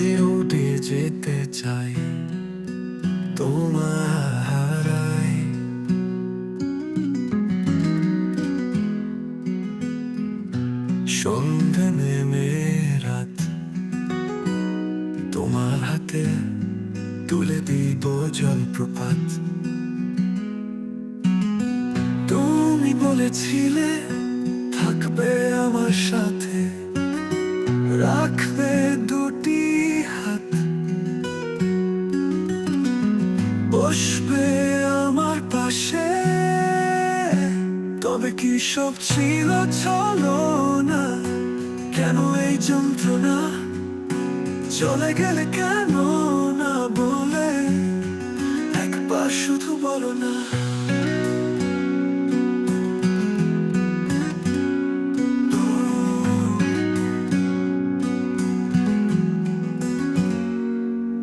চাঁদে উঠে যেতে চাই তোমার হারায়। সন্ধ্যা নেমে রাত, তোমার হাতে তুলে দিব জলপ্রপাত। তুমি বলেছিলে থাকবে আমার সাথে, রাখবে দুটি হাত, বসবে আমার পাশে। তবে কি সব ছিল ছলনা? কেন এই যন্ত্রণা? চলে গেলে কেন না বলে একবার শুধু বলো না।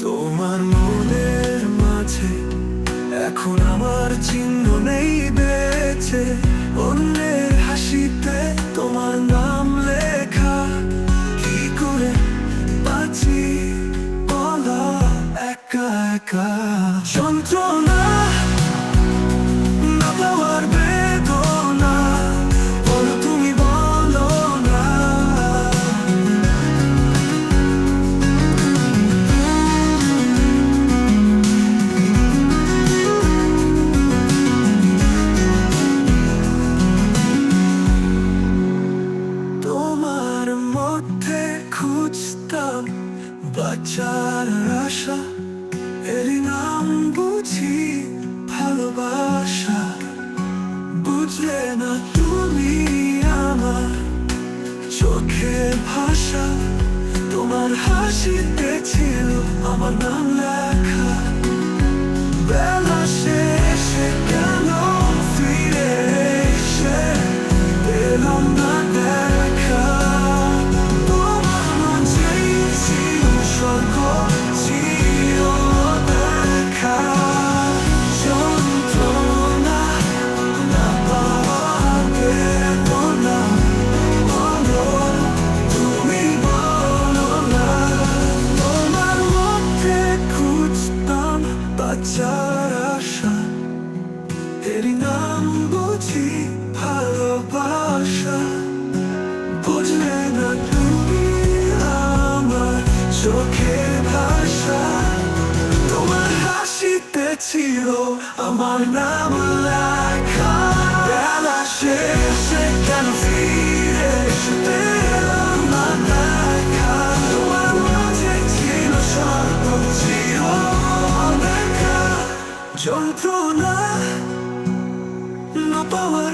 তোমার মনের মাঝে এখন আমার চিহ্ন নেই বেঁচে, অন্যের হাসিতে তোমার নাম লেখা। কি করে বাঁচি বলা একা একা? যন্ত্রণা না পাওয়ার বেদনা, বলো তুমি বলো না। তোমার মধ্যে খুঁজতাম বাঁচার আশা, এরই নাম বুঝি ভালোবাসা। বুঝলে না তুমি আমার চোখের ভাষা, তোমার হাসিতে ছিল আমার নাম লেখা। বেলা শেষে কেন ফিরে এসে পেলাম না দেখা? তোমার মাঝেই ছিল স্বর্গ, ছিল দেখা। যন্ত্রণা না পাওয়ার বেদনা, বলো তুমি বলো না। তোমার মধ্যে খুঁজতাম বাঁচার আশা, এরই নাম বুঝি ভালোবাসা। বুঝলে না তুমি আমার চোখের ভাষা, তোমার হাসিতে ছিল আমার নাম লেখা। বেলা শেষে কেন ফিরে এসে পেলাম না দেখা? তোমার মাঝে ছিল স্বর্গ, ছিল দেখা। যন্ত্রণা না পাওয়ার